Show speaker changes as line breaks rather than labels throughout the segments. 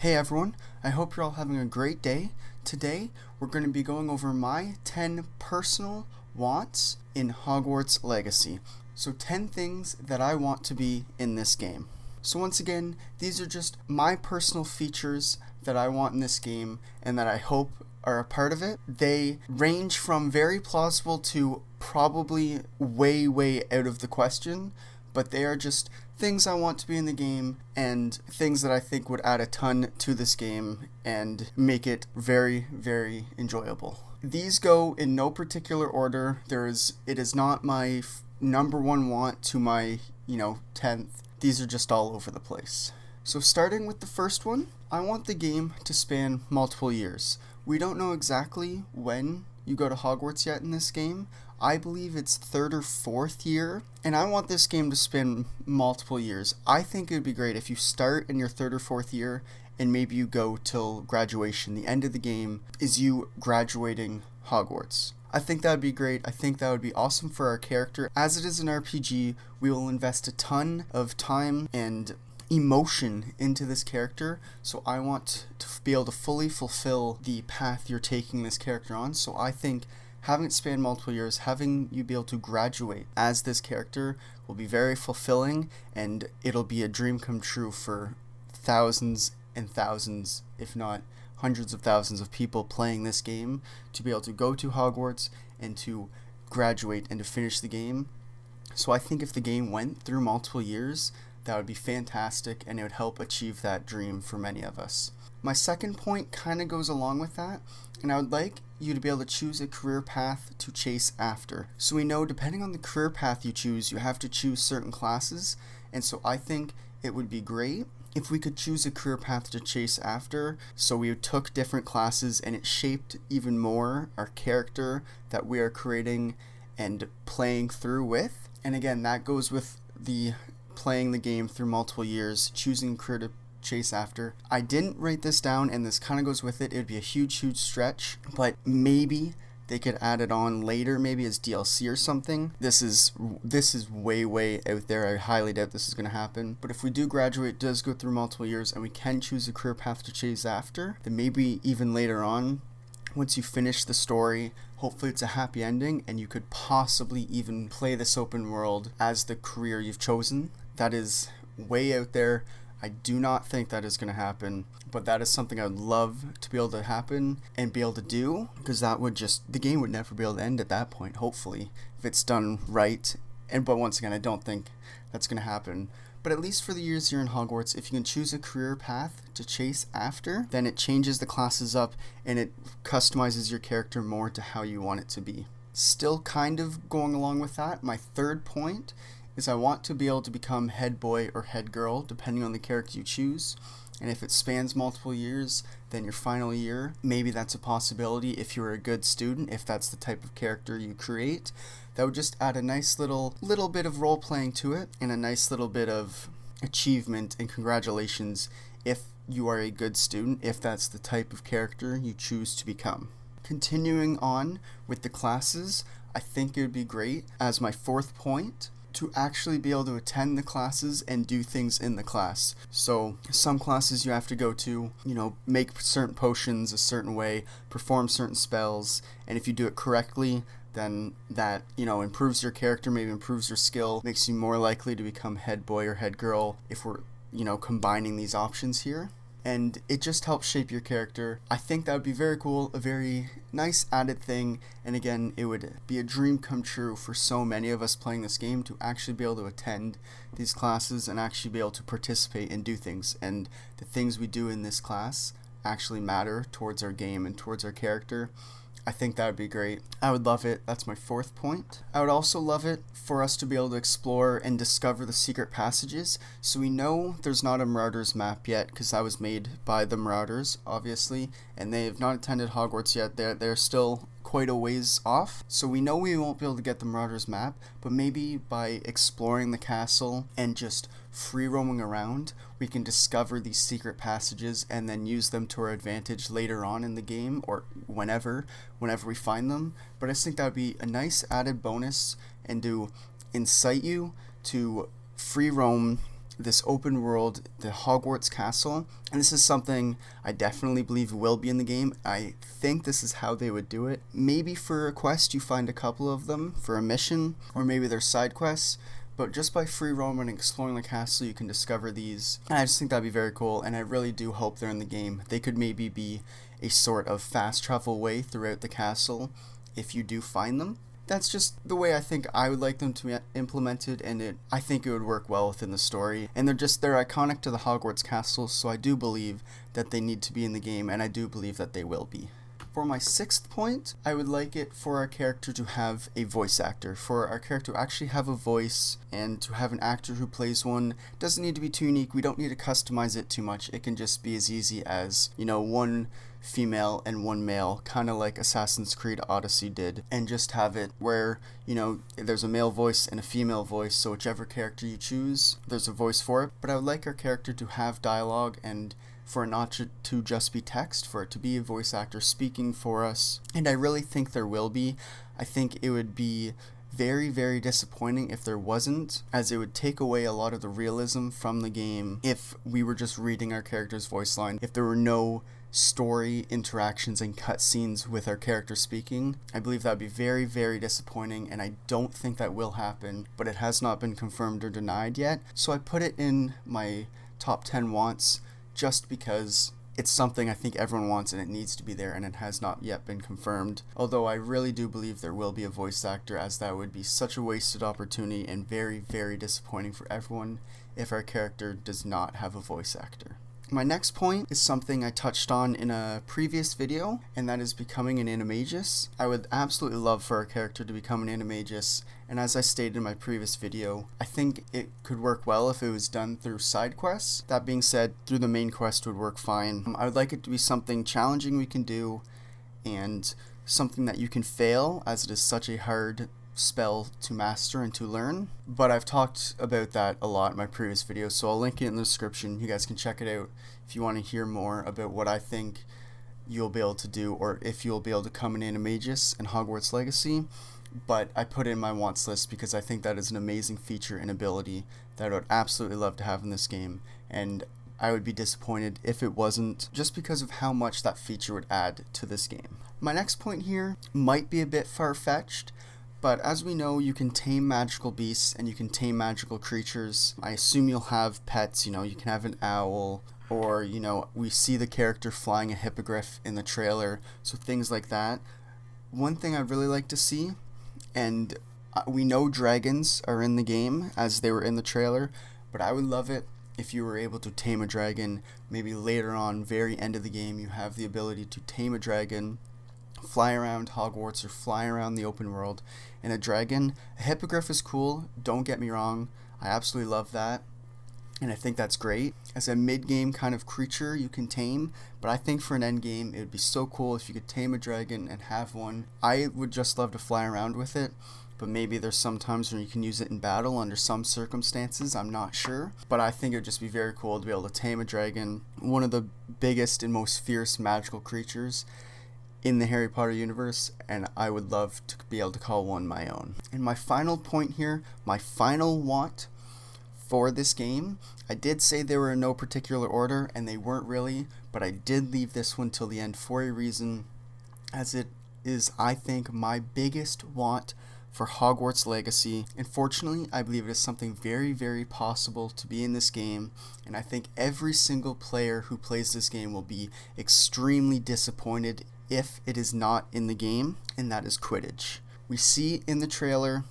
Hey everyone, I hope you're all having a great day. Today, we're going to be going over my 10 personal wants in Hogwarts Legacy. So 10 things that I want to be in this game. So once again, these are just my personal features that I want in this game and that I hope are a part of it. They range from very plausible to probably way out of the question, but they are just things I want to be in the game and things that I think would add a ton to this game and make it very enjoyable. These go in no particular order. It is not my number one want to my, 10th. These are just all over the place. So starting with the first one, I want the game to span multiple years. We don't know exactly when you go to Hogwarts yet in this game. I believe it's 3rd or 4th year, and I want this game to span multiple years. I think it would be great if you start in your 3rd or 4th year and maybe you go till graduation. The end of the game is you graduating Hogwarts. I think that would be great. I think that would be awesome for our character. As it is an RPG, we will invest a ton of time and emotion into this character, so I want to be able to fully fulfill the path you're taking this character on. So I think having it span multiple years, having you be able to graduate as this character will be very fulfilling, and it'll be a dream come true for thousands and thousands, if not hundreds of thousands of people playing this game, to be able to go to Hogwarts and to graduate and to finish the game. So I think if the game went through multiple years, that would be fantastic, and it would help achieve that dream for many of us. My second point kind of goes along with that, and I would like you to be able to choose a career path to chase after. So we know depending on the career path you choose, you have to choose certain classes, and so I think it would be great if we could choose a career path to chase after, so we took different classes and it shaped even more our character that we are creating and playing through with. And again, that goes with the playing the game through multiple years, choosing a career to chase after. I didn't write this down, and this kind of goes with it. It would be a huge stretch, but maybe they could add it on later, maybe as DLC or something. This is way out there. I highly doubt this is going to happen. But if we do graduate, it does go through multiple years, and we can choose a career path to chase after, then maybe even later on, once you finish the story, hopefully it's a happy ending, and you could possibly even play this open world as the career you've chosen. That is way out there. I do not think that is going to happen, but that is something I would love to be able to happen and be able to do, because that would the game would never be able to end at that point, hopefully, if it's done right. But once again, I don't think that's going to happen. But at least for the years you're in Hogwarts, if you can choose a career path to chase after, then it changes the classes up and it customizes your character more to how you want it to be. Still kind of going along with that, my third point is I want to be able to become head boy or head girl, depending on the character you choose. And if it spans multiple years, then your final year, maybe that's a possibility if you're a good student, if that's the type of character you create. That would just add a nice little bit of role playing to it, and a nice little bit of achievement and congratulations if you are a good student, if that's the type of character you choose to become. Continuing on with the classes, I think it would be great as my fourth point to actually be able to attend the classes and do things in the class. So some classes you have to go to, make certain potions a certain way, perform certain spells, and if you do it correctly, then that, improves your character, maybe improves your skill, makes you more likely to become head boy or head girl if we're, combining these options here. And it just helps shape your character. I think that would be very cool, a very nice added thing, and again, it would be a dream come true for so many of us playing this game to actually be able to attend these classes and actually be able to participate and do things, and the things we do in this class actually matter towards our game and towards our character. I think that would be great. I would love it. That's my fourth point. I would also love it for us to be able to explore and discover the secret passages. So we know there's not a Marauders map yet, because that was made by the Marauders, obviously, and they have not attended Hogwarts yet. They're still quite a ways off. So we know we won't be able to get the Marauders map, but maybe by exploring the castle and just free roaming around, we can discover these secret passages and then use them to our advantage later on in the game, or whenever we find them. But I just think that would be a nice added bonus and to incite you to free roam this open world, the Hogwarts castle, and this is something I definitely believe will be in the game. I think this is how they would do it. Maybe for a quest you find a couple of them for a mission, or maybe they're side quests, but just by free roaming and exploring the castle you can discover these. And I just think that'd be very cool, and I really do hope they're in the game. They could maybe be a sort of fast travel way throughout the castle if you do find them. That's just the way I think I would like them to be implemented, and I think it would work well within the story. And they're iconic to the Hogwarts castle, so I do believe that they need to be in the game, and I do believe that they will be. For my 6th point, I would like it for our character to have a voice actor, for our character to actually have a voice and to have an actor who plays one. It doesn't need to be too unique. We don't need to customize it too much. It can just be as easy as, one female and one male, kind of like Assassin's Creed Odyssey did, and just have it where, there's a male voice and a female voice, so whichever character you choose, there's a voice for it. But I would like our character to have dialogue, and for it not to just be text, for it to be a voice actor speaking for us. And I really think there will be. I think it would be very, very disappointing if there wasn't, as it would take away a lot of the realism from the game if we were just reading our character's voice line, if there were no story interactions and cutscenes with our character speaking. I believe that would be very, very disappointing, and I don't think that will happen, but it has not been confirmed or denied yet. So I put it in my top 10 wants just because it's something I think everyone wants and it needs to be there, and it has not yet been confirmed. Although I really do believe there will be a voice actor, as that would be such a wasted opportunity and very, very disappointing for everyone if our character does not have a voice actor. My next point is something I touched on in a previous video, and that is becoming an animagus. I would absolutely love for our character to become an animagus, and as I stated in my previous video, I think it could work well if it was done through side quests. That being said, through the main quest would work fine. I would like it to be something challenging we can do, and something that you can fail, as it is such a hard spell to master and to learn. But I've talked about that a lot in my previous videos, so I'll link it in the description. You guys can check it out if you want to hear more about what I think you'll be able to do, or if you'll be able to become an animagus in Hogwarts Legacy. But I put it in my wants list because I think that is an amazing feature and ability that I would absolutely love to have in this game, and I would be disappointed if it wasn't, just because of how much that feature would add to this game. My next point here might be a bit far-fetched, but as we know, you can tame magical beasts and you can tame magical creatures. I assume you'll have pets, you can have an owl, or, we see the character flying a hippogriff in the trailer, so things like that. One thing I'd really like to see, and we know dragons are in the game as they were in the trailer, but I would love it if you were able to tame a dragon. Maybe later on, very end of the game, you have the ability to tame a dragon, fly around Hogwarts or fly around the open world in a dragon. A hippogriff is cool, don't get me wrong, I absolutely love that, and I think that's great. As a mid-game kind of creature you can tame, but I think for an end game it would be so cool if you could tame a dragon and have one. I would just love to fly around with it, but maybe there's some times when you can use it in battle under some circumstances, I'm not sure. But I think it would just be very cool to be able to tame a dragon, one of the biggest and most fierce magical creatures in the Harry Potter universe, and I would love to be able to call one my own. And my final point here, my final want for this game, I did say they were in no particular order, and they weren't really, but I did leave this one till the end for a reason, as it is, I think, my biggest want for Hogwarts Legacy. Unfortunately, I believe it is something very, very possible to be in this game, and I think every single player who plays this game will be extremely disappointed if it is not in the game, and that is Quidditch. We see in the trailer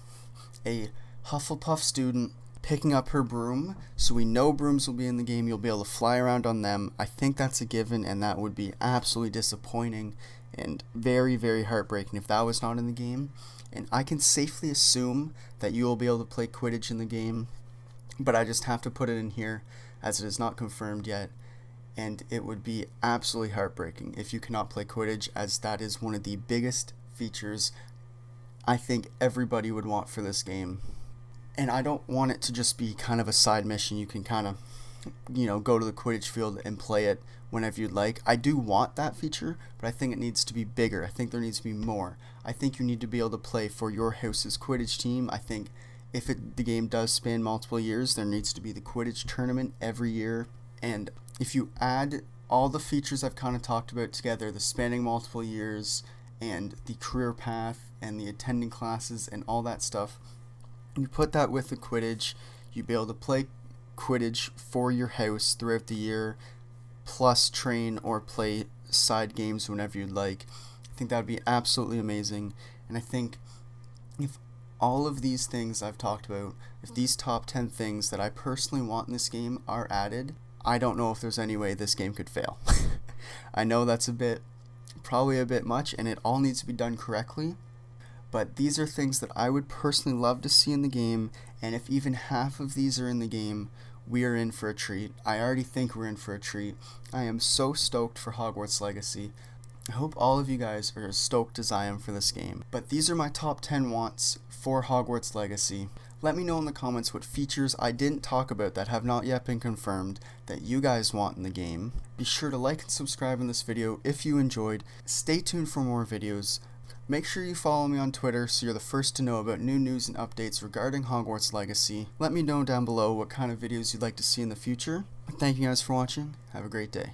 a Hufflepuff student picking up her broom, so we know brooms will be in the game. You'll be able to fly around on them. I think that's a given, and that would be absolutely disappointing and very, very heartbreaking if that was not in the game. And I can safely assume that you will be able to play Quidditch in the game, but I just have to put it in here as it is not confirmed yet. And it would be absolutely heartbreaking if you cannot play Quidditch, as that is one of the biggest features I think everybody would want for this game. And I don't want it to just be kind of a side mission. You can kind of, go to the Quidditch field and play it whenever you'd like. I do want that feature, but I think it needs to be bigger. I think there needs to be more. I think you need to be able to play for your house's Quidditch team. I think if the game does span multiple years, there needs to be the Quidditch tournament every year. And if you add all the features I've kind of talked about together, the spanning multiple years and the career path and the attending classes and all that stuff, you put that with the Quidditch, you'd be able to play Quidditch for your house throughout the year, plus train or play side games whenever you'd like. I think that would be absolutely amazing. And I think if all of these things I've talked about, if these top 10 things that I personally want in this game are added, I don't know if there's any way this game could fail. I know that's probably a bit much, and it all needs to be done correctly, but these are things that I would personally love to see in the game, and if even half of these are in the game, we are in for a treat. I already think we're in for a treat. I am so stoked for Hogwarts Legacy. I hope all of you guys are as stoked as I am for this game. But these are my top 10 wants for Hogwarts Legacy. Let me know in the comments what features I didn't talk about that have not yet been confirmed that you guys want in the game. Be sure to like and subscribe in this video if you enjoyed. Stay tuned for more videos. Make sure you follow me on Twitter so you're the first to know about new news and updates regarding Hogwarts Legacy. Let me know down below what kind of videos you'd like to see in the future. Thank you guys for watching. Have a great day.